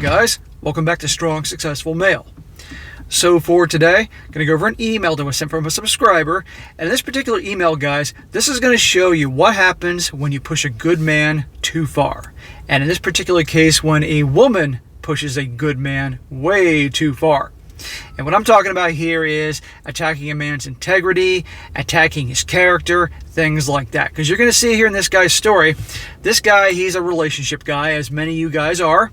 guys, welcome back to Strong Successful Male. So for today, I'm going to go over an email that was sent from a subscriber, and in this particular email, guys, this is going to show you what happens when you push a good man too far. And in this particular case, when a woman pushes a good man way too far. And what I'm talking about here is attacking a man's integrity, attacking his character, things like that. Because you're going to see here in this guy's story, this guy, he's a relationship guy, as many of you guys are.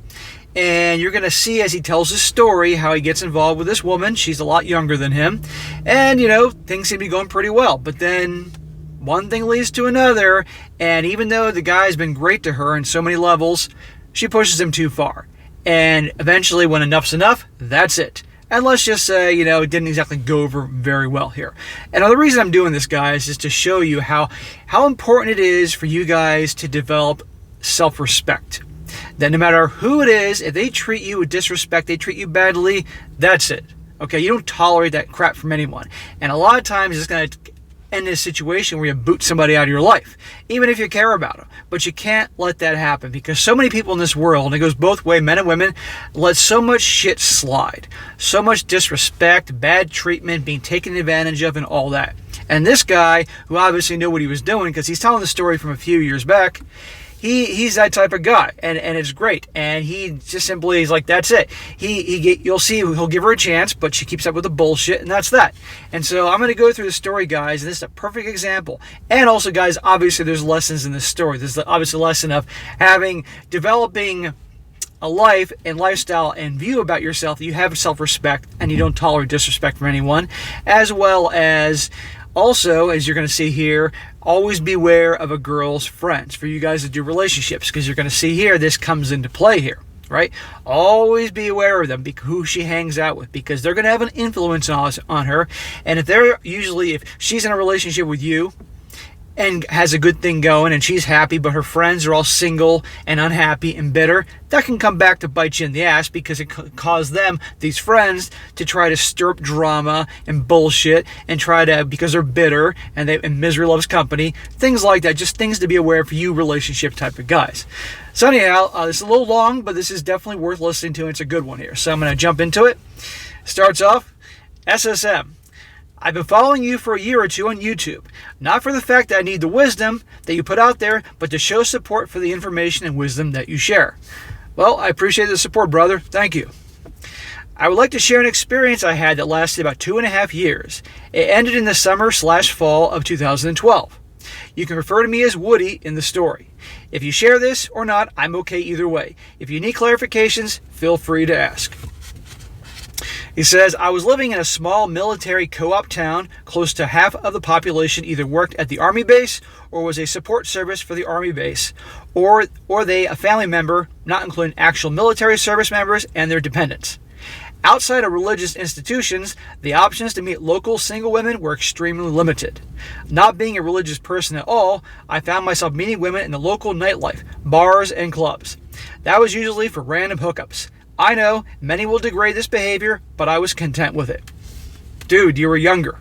And you're going to see as he tells his story how he gets involved with this woman. She's a lot younger than him. And, things seem to be going pretty well. But then one thing leads to another. And even though the guy's been great to her on so many levels, she pushes him too far. And eventually, when enough's enough, that's it. And let's just say, it didn't exactly go over very well here. And the reason I'm doing this, guys, is to show you how important it is for you guys to develop self-respect. That no matter who it is, if they treat you with disrespect, they treat you badly, that's it. Okay, you don't tolerate that crap from anyone. And a lot of times it's going to end in a situation where you boot somebody out of your life, even if you care about them. But you can't let that happen because so many people in this world, and it goes both ways, men and women, let so much shit slide. So much disrespect, bad treatment, being taken advantage of, and all that. And this guy, who obviously knew what he was doing because he's telling the story from a few years back, He's that type of guy, and it's great. And he just simply is like, that's it. You'll see he'll give her a chance, but she keeps up with the bullshit, and that's that. And so I'm going to go through the story, guys, and this is a perfect example. And also, guys, obviously there's lessons in this story. There's obviously a lesson of developing a life and lifestyle and view about yourself that you have self-respect and you don't tolerate disrespect from anyone, as well as also, as you're going to see here, always beware of a girl's friends for you guys that do relationships, because you're going to see here this comes into play here, right? Always be aware of them, who she hangs out with, because they're going to have an influence on her. And if she's in a relationship with you and has a good thing going and she's happy, but her friends are all single and unhappy and bitter, that can come back to bite you in the ass, because it could cause these friends, to try to stir up drama and bullshit and because they're bitter and misery loves company, things like that. Just things to be aware of for you relationship type of guys. So anyhow, this is a little long, but this is definitely worth listening to, and it's a good one here. So I'm going to jump into it. Starts off, SSM. I've been following you for a year or two on YouTube, not for the fact that I need the wisdom that you put out there, but to show support for the information and wisdom that you share. Well, I appreciate the support, brother. Thank you. I would like to share an experience I had that lasted about 2.5 years. It ended in the summer/fall of 2012. You can refer to me as Woody in the story. If you share this or not, I'm okay either way. If you need clarifications, feel free to ask. He says, I was living in a small military co-op town. Close to half of the population either worked at the Army base or was a support service for the Army base, or they a family member, not including actual military service members and their dependents. Outside of religious institutions, the options to meet local single women were extremely limited. Not being a religious person at all, I found myself meeting women in the local nightlife, bars, and clubs. That was usually for random hookups. I know many will degrade this behavior, but I was content with it. Dude, you were younger.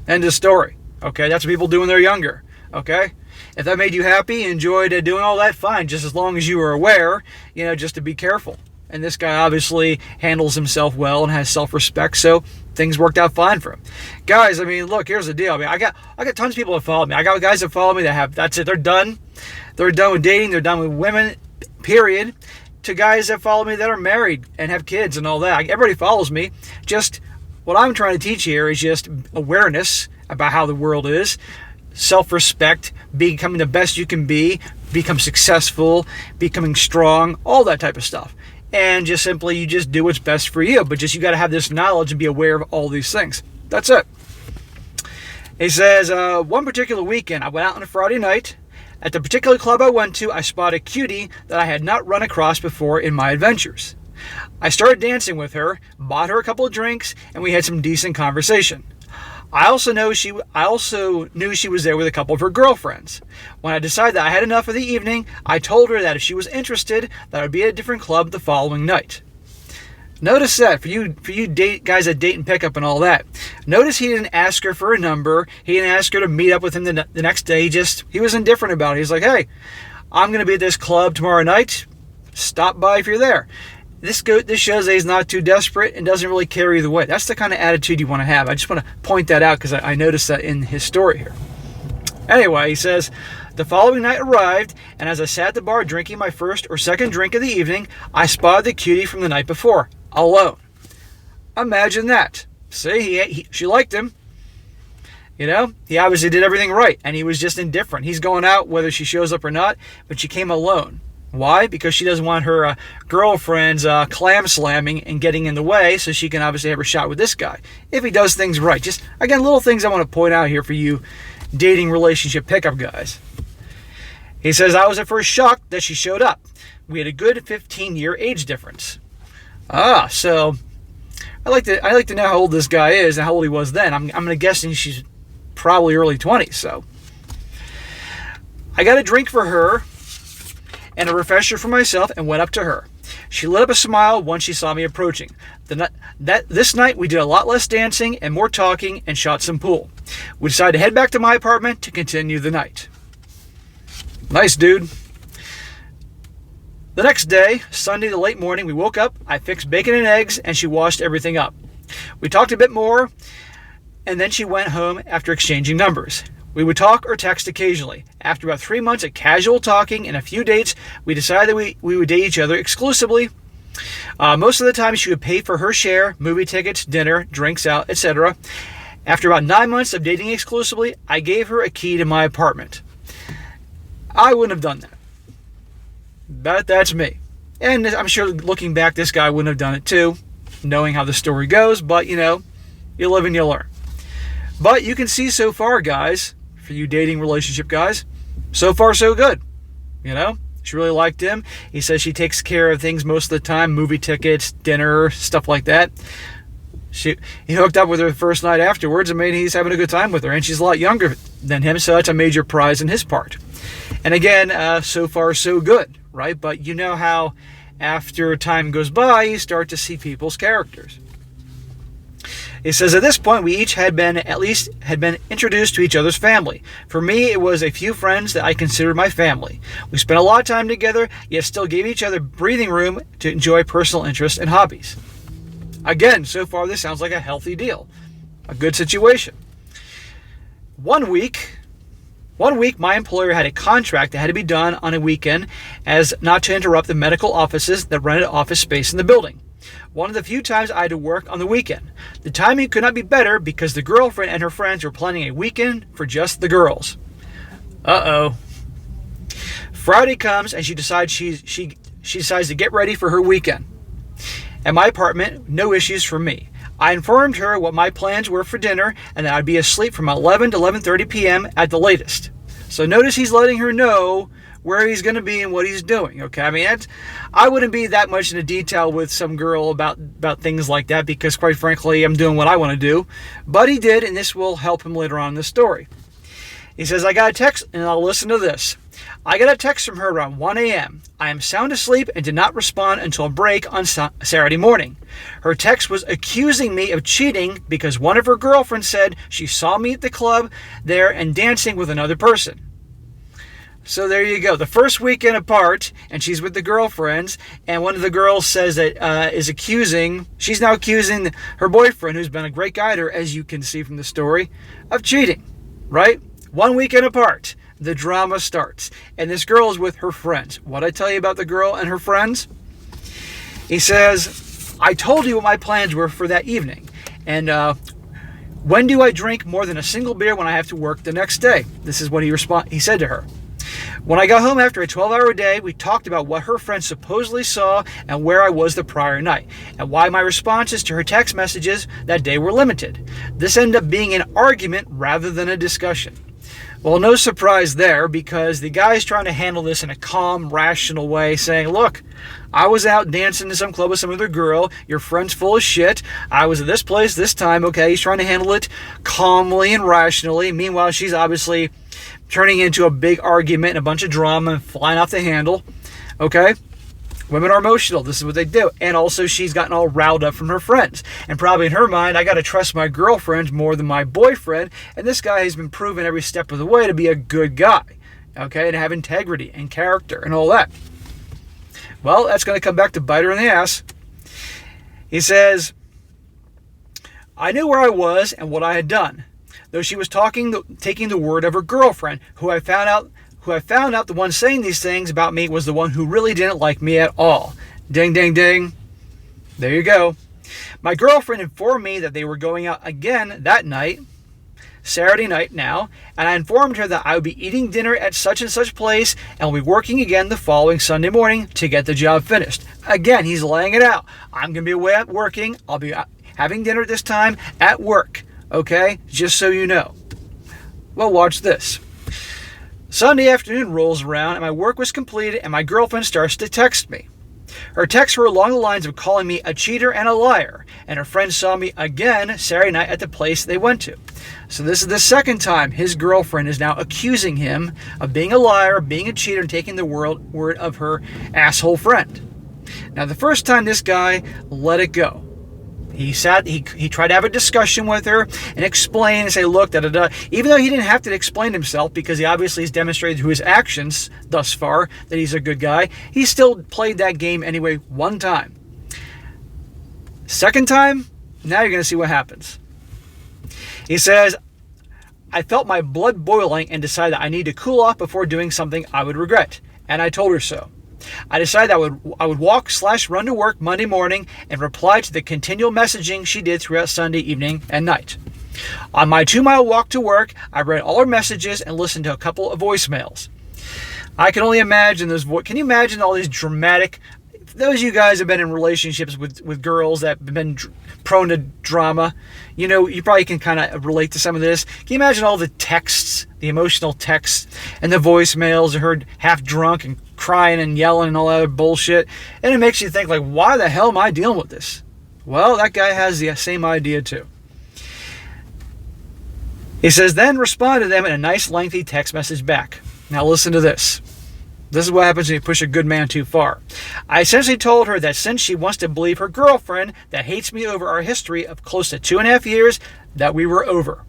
End of story. Okay, that's what people do when they're younger. Okay? If that made you happy, enjoyed doing all that, fine. Just as long as you were aware, just to be careful. And this guy obviously handles himself well and has self-respect, so things worked out fine for him. Guys, look, here's the deal. I got tons of people that follow me. I got guys that follow me that's it. They're done. They're done with dating. They're done with women, period. To guys that follow me that are married and have kids and all that. Everybody follows me. Just what I'm trying to teach here is just awareness about how the world is, self-respect, becoming the best you can be, become successful, becoming strong, all that type of stuff. And just simply, you just do what's best for you. But you got to have this knowledge and be aware of all these things. That's it. He says, one particular weekend, I went out on a Friday night. At the particular club I went to, I spotted a cutie that I had not run across before in my adventures. I started dancing with her, bought her a couple of drinks, and we had some decent conversation. I also knew she was there with a couple of her girlfriends. When I decided that I had enough for the evening, I told her that if she was interested, that I would be at a different club the following night. Notice that, for you guys that date and pick up and all that. Notice he didn't ask her for a number. He didn't ask her to meet up with him the next day. He was indifferent about it. He's like, hey, I'm going to be at this club tomorrow night. stop by if you're there. This shows that he's not too desperate and doesn't really care either way. That's the kind of attitude you want to have. I just want to point that out because I noticed that in his story here. Anyway, he says, the following night arrived, and as I sat at the bar drinking my first or second drink of the evening, I spotted the cutie from the night before, alone. Imagine that. See, she liked him. You know, he obviously did everything right, and he was just indifferent. He's going out whether she shows up or not, but she came alone. Why? Because she doesn't want her girlfriend's clam slamming and getting in the way, so she can obviously have her shot with this guy. If he does things right. Just, again, little things I want to point out here for you dating relationship pickup guys. He says, I was at first shocked that she showed up. We had a good 15-year age difference. So I like to know how old this guy is and how old he was then. I'm guessing she's probably early 20s. So I got a drink for her and a refresher for myself and went up to her. She lit up a smile once she saw me approaching. This night we did a lot less dancing and more talking and shot some pool. We decided to head back to my apartment to continue the night. Nice, dude. The next day, Sunday, the late morning, we woke up, I fixed bacon and eggs, and she washed everything up. We talked a bit more, and then she went home after exchanging numbers. We would talk or text occasionally. After about 3 months of casual talking and a few dates, we decided that we would date each other exclusively. Most of the time, she would pay for her share, movie tickets, dinner, drinks out, etc. After about 9 months of dating exclusively, I gave her a key to my apartment. I wouldn't have done that. But that's me. And I'm sure looking back, this guy wouldn't have done it too, knowing how the story goes. But, you know, you live and you learn. But you can see so far, guys, for you dating relationship guys, so far so good. You know, she really liked him. He says she takes care of things most of the time, movie tickets, dinner, stuff like that. He hooked up with her the first night afterwards and he's having a good time with her. And she's a lot younger than him, so that's a major prize in his part. And again, so far so good, right? But you know how after time goes by, you start to see people's characters. He says, at this point, we each had been introduced to each other's family. For me, it was a few friends that I considered my family. We spent a lot of time together, yet still gave each other breathing room to enjoy personal interests and hobbies. Again, so far, this sounds like a healthy deal. A good situation. One week, my employer had a contract that had to be done on a weekend as not to interrupt the medical offices that rented office space in the building. One of the few times I had to work on the weekend. The timing could not be better because the girlfriend and her friends were planning a weekend for just the girls. Uh-oh. Friday comes and she decides she decides to get ready for her weekend. At my apartment, no issues for me. I informed her what my plans were for dinner and that I'd be asleep from 11 to 11:30 p.m. at the latest. So notice he's letting her know where he's going to be and what he's doing. Okay, I mean, I wouldn't be that much into detail with some girl about things like that because, quite frankly, I'm doing what I want to do. But he did, and this will help him later on in the story. He says, I got a text, and I'll listen to this. I got a text from her around 1 a.m. I am sound asleep and did not respond until break on Saturday morning. Her text was accusing me of cheating because one of her girlfriends said she saw me at the club there and dancing with another person. So there you go. The first weekend apart, and she's with the girlfriends, and one of the girls says that she's now accusing her boyfriend, who's been a great guy to her, as you can see from the story, of cheating, right? 1 weekend apart, the drama starts, and this girl is with her friends. What I tell you about the girl and her friends? He says, I told you what my plans were for that evening, and when do I drink more than a single beer when I have to work the next day? This is what he said to her. When I got home after a 12-hour day, we talked about what her friends supposedly saw and where I was the prior night, and why my responses to her text messages that day were limited. This ended up being an argument rather than a discussion. Well, no surprise there, because the guy's trying to handle this in a calm, rational way, saying, look, I was out dancing in some club with some other girl, your friend's full of shit, I was at this place this time, okay? He's trying to handle it calmly and rationally. Meanwhile, she's obviously turning into a big argument and a bunch of drama and flying off the handle, okay? Women are emotional. This is what they do. And also, she's gotten all riled up from her friends. And probably in her mind, I got to trust my girlfriend more than my boyfriend. And this guy has been proven every step of the way to be a good guy, okay, and have integrity and character and all that. Well, that's going to come back to bite her in the ass. He says, I knew where I was and what I had done, though she was taking the word of her girlfriend, who I found out the one saying these things about me was the one who really didn't like me at all. Ding, ding, ding. There you go. My girlfriend informed me that they were going out again that night, Saturday night now, and I informed her that I would be eating dinner at such and such place and will be working again the following Sunday morning to get the job finished. Again, he's laying it out. I'm going to be away at working. I'll be having dinner this time at work. Okay? Just so you know. Well, watch this. Sunday afternoon rolls around and my work was completed and my girlfriend starts to text me. Her texts were along the lines of calling me a cheater and a liar, and her friend saw me again Saturday night at the place they went to. So this is the second time his girlfriend is now accusing him of being a liar, being a cheater, and taking the word of her asshole friend. Now the first time this guy let it go. He tried to have a discussion with her and explain and say, look, da-da-da. Even though he didn't have to explain himself because he obviously has demonstrated through his actions thus far that he's a good guy, he still played that game anyway one time. Second time, now you're going to see what happens. He says, I felt my blood boiling and decided that I need to cool off before doing something I would regret. And I told her so. I decided I would walk/run to work Monday morning and reply to the continual messaging she did throughout Sunday evening and night. On my 2-mile walk to work, I read all her messages and listened to a couple of voicemails. I can only imagine those. Can you imagine all these dramatic? Those of you guys have been in relationships with girls that have been prone to drama, you know, you probably can kind of relate to some of this. Can you imagine all the texts, the emotional texts, and the voicemails heard half drunk and crying and yelling and all that other bullshit? And it makes you think, like, why the hell am I dealing with this? Well, that guy has the same idea too. He says, then respond to them in a nice lengthy text message back. Now listen to this. This is what happens when you push a good man too far. I essentially told her that since she wants to believe her girlfriend that hates me over our history of close to 2.5 years, that we were over.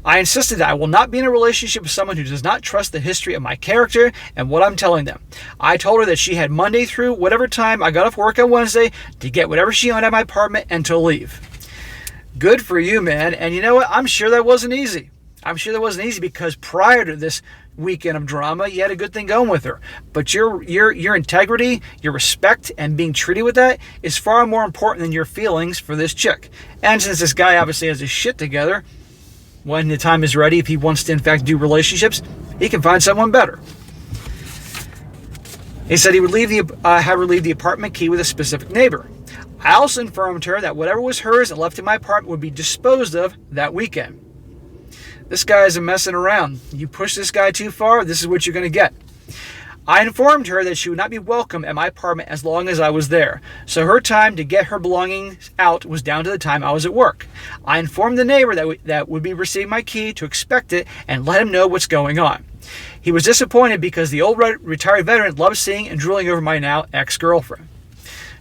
I insisted that I will not be in a relationship with someone who does not trust the history of my character and what I'm telling them. I told her that she had Monday through whatever time I got off work on Wednesday to get whatever she owned at my apartment and to leave. Good for you, man. And you know what? I'm sure that wasn't easy. I'm sure that wasn't easy because prior to this weekend of drama, you had a good thing going with her. But your integrity, your respect, and being treated with that is far more important than your feelings for this chick. And since this guy obviously has his shit together, when the time is ready, if he wants to in fact do relationships, he can find someone better. He said he would have her leave the apartment key with a specific neighbor. I also informed her that whatever was hers and left in my apartment would be disposed of that weekend. This guy isn't messing around. You push this guy too far, this is what you're going to get. I informed her that she would not be welcome at my apartment as long as I was there, so her time to get her belongings out was down to the time I was at work. I informed the neighbor that would be receiving my key to expect it and let him know what's going on. He was disappointed because the old retired veteran loved seeing and drooling over my now ex-girlfriend.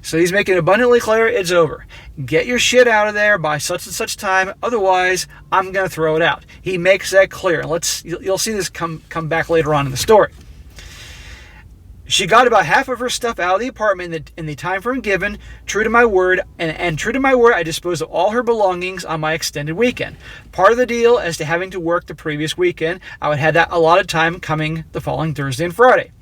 So he's making it abundantly clear it's over. Get your shit out of there by such and such time, otherwise I'm going to throw it out. He makes that clear. You'll see this come back later on in the story. She got about half of her stuff out of the apartment in the time frame given, true to my word, and true to my word, I disposed of all her belongings on my extended weekend. Part of the deal as to having to work the previous weekend, I would have that allotted time coming the following Thursday and Friday.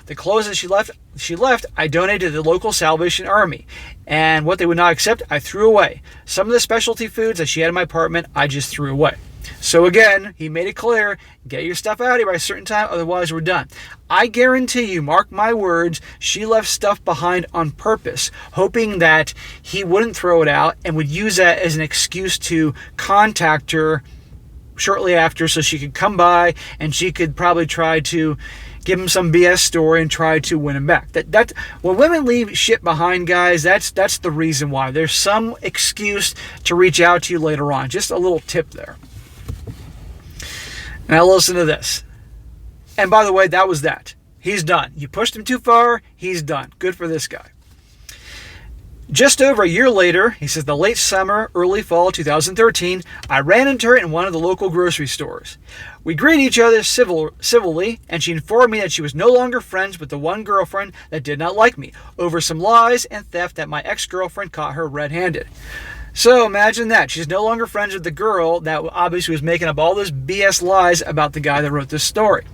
The clothes that she left, I donated to the local Salvation Army, and what they would not accept, I threw away. Some of the specialty foods that she had in my apartment, I just threw away. So again, he made it clear, get your stuff out of here by a certain time, otherwise we're done. I guarantee you, mark my words, she left stuff behind on purpose, hoping that he wouldn't throw it out and would use that as an excuse to contact her shortly after so she could come by and she could probably try to give him some BS story and try to win him back. That when women leave shit behind, guys, that's the reason why. There's some excuse to reach out to you later on. Just a little tip there. Now listen to this. And by the way, that was that. He's done. You pushed him too far, he's done. Good for this guy. Just over a year later, he says, the late summer, early fall 2013, I ran into her in one of the local grocery stores. We greeted each other civilly, and she informed me that she was no longer friends with the one girlfriend that did not like me, over some lies and theft that my ex-girlfriend caught her red-handed. So imagine that. She's no longer friends with the girl that obviously was making up all those BS lies about the guy that wrote this story.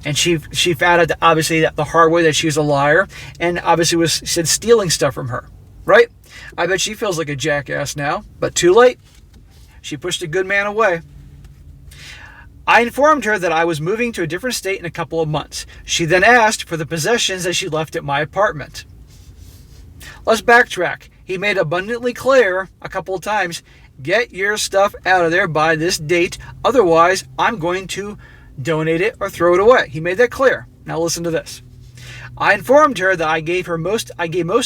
And she found out, that obviously, that the hard way, that she was a liar, and obviously was said stealing stuff from her. Right? I bet she feels like a jackass now, but too late. She pushed a good man away. I informed her that I was moving to a different state in a couple of months. She then asked for the possessions that she left at my apartment. Let's backtrack. He made abundantly clear a couple of times, get your stuff out of there by this date, otherwise I'm going to donate it or throw it away. He made that clear. Now listen to this. I informed her that I gave most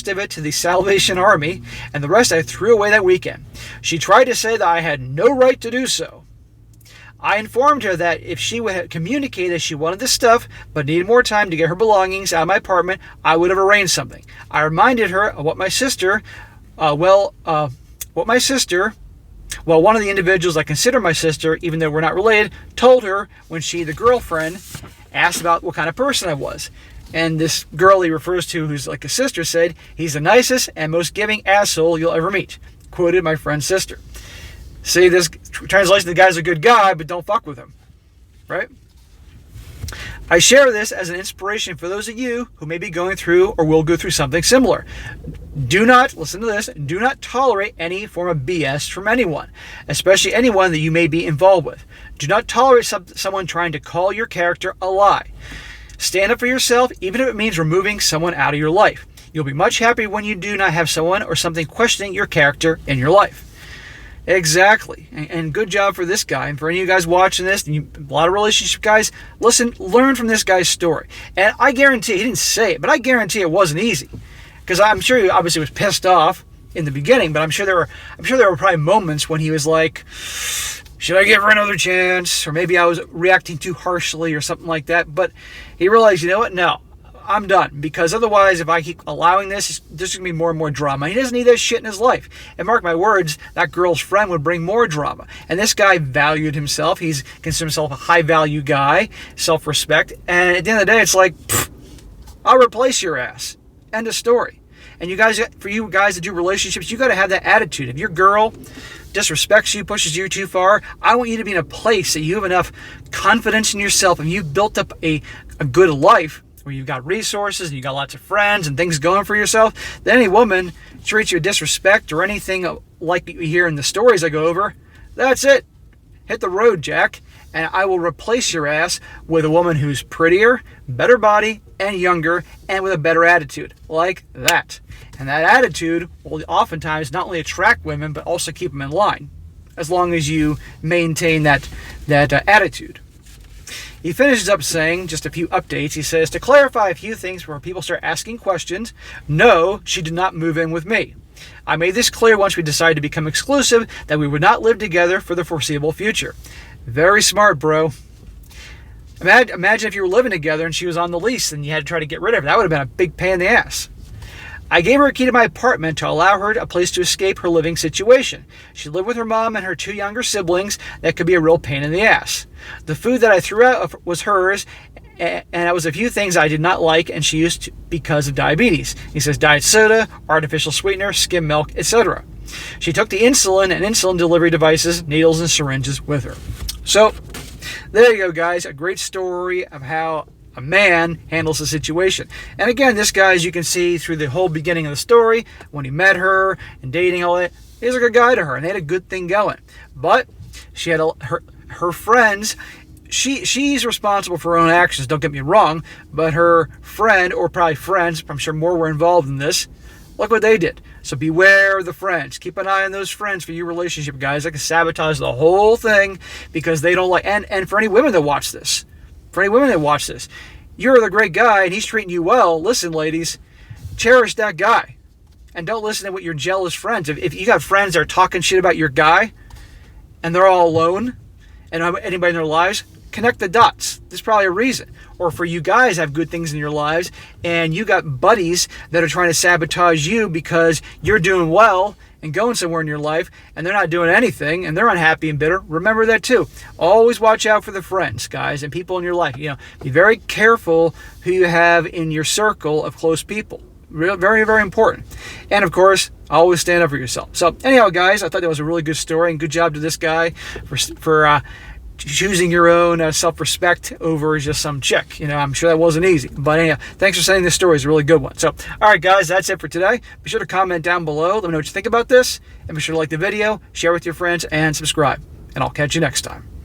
of it to the Salvation Army, and the rest I threw away that weekend. She tried to say that I had no right to do so. I informed her that if she would communicate that she wanted the stuff but needed more time to get her belongings out of my apartment, I would have arranged something. I reminded her of what my sister, one of the individuals I consider my sister, even though we're not related, told her when she, the girlfriend, asked about what kind of person I was. And this girl he refers to, who's like a sister, said, he's the nicest and most giving asshole you'll ever meet. Quoted my friend's sister. See, this translation, the guy's a good guy, but don't fuck with him. Right? I share this as an inspiration for those of you who may be going through or will go through something similar. Do not, listen to this, do not tolerate any form of BS from anyone, especially anyone that you may be involved with. Do not tolerate someone trying to call your character a lie. Stand up for yourself, even if it means removing someone out of your life. You'll be much happier when you do not have someone or something questioning your character in your life. Exactly. And good job for this guy. And for any of you guys watching this, a lot of relationship guys, listen, learn from this guy's story. And I guarantee, he didn't say it, but I guarantee it wasn't easy. Because I'm sure he obviously was pissed off in the beginning, but I'm sure there were probably moments when he was like, should I give her another chance? Or maybe I was reacting too harshly or something like that. But he realized, you know what? No, I'm done. Because otherwise, if I keep allowing this, there's going to be more and more drama. He doesn't need that shit in his life. And mark my words, that girl's friend would bring more drama. And this guy valued himself. He's considered himself a high-value guy, self-respect. And at the end of the day, it's like, I'll replace your ass. End of story. And for you guys that do relationships, you got to have that attitude. If your girl disrespects you, pushes you too far, I want you to be in a place that you have enough confidence in yourself and you've built up a good life where you've got resources and you've got lots of friends and things going for yourself, that any woman treats you with disrespect or anything like you hear in the stories I go over, that's it. Hit the road, Jack, and I will replace your ass with a woman who's prettier, better body, and younger, and with a better attitude, like that. And that attitude will oftentimes not only attract women, but also keep them in line, as long as you maintain that attitude. He finishes up saying, just a few updates, he says, to clarify a few things where people start asking questions, no, she did not move in with me. I made this clear once we decided to become exclusive that we would not live together for the foreseeable future. Very smart, bro. Imagine if you were living together and she was on the lease and you had to try to get rid of her. That would have been a big pain in the ass. I gave her a key to my apartment to allow her a place to escape her living situation. She lived with her mom and her two younger siblings. That could be a real pain in the ass. The food that I threw out was hers, and that was a few things I did not like and she used because of diabetes. He says diet soda, artificial sweetener, skim milk, etc. She took the insulin and insulin delivery devices, needles and syringes with her. So, there you go, guys. A great story of how a man handles the situation. And again, this guy, as you can see through the whole beginning of the story, when he met her and dating all that, he's a good guy to her and they had a good thing going. But she had her friends. She's responsible for her own actions, don't get me wrong, but her friend, or probably friends, I'm sure more were involved in this, look what they did. So beware of the friends. Keep an eye on those friends for your relationship, guys. That can sabotage the whole thing because they don't like, and for any women that watch this, you're the great guy and he's treating you well. Listen, ladies, cherish that guy. And don't listen to what your jealous friends, if you got friends that are talking shit about your guy and they're all alone and don't have anybody in their lives, connect the dots. There's probably a reason. Or for you guys have good things in your lives and you got buddies that are trying to sabotage you because you're doing well and going somewhere in your life and they're not doing anything and they're unhappy and bitter. Remember that too. Always watch out for the friends, guys, and people in your life. Be very careful who you have in your circle of close people. Very, very important. And of course, always stand up for yourself. So anyhow, guys, I thought that was a really good story, and good job to this guy for choosing your own self-respect over just some chick. I'm sure that wasn't easy. But anyhow, thanks for sending this story. It's a really good one. So, all right, guys, that's it for today. Be sure to comment down below. Let me know what you think about this. And be sure to like the video, share with your friends, and subscribe. And I'll catch you next time.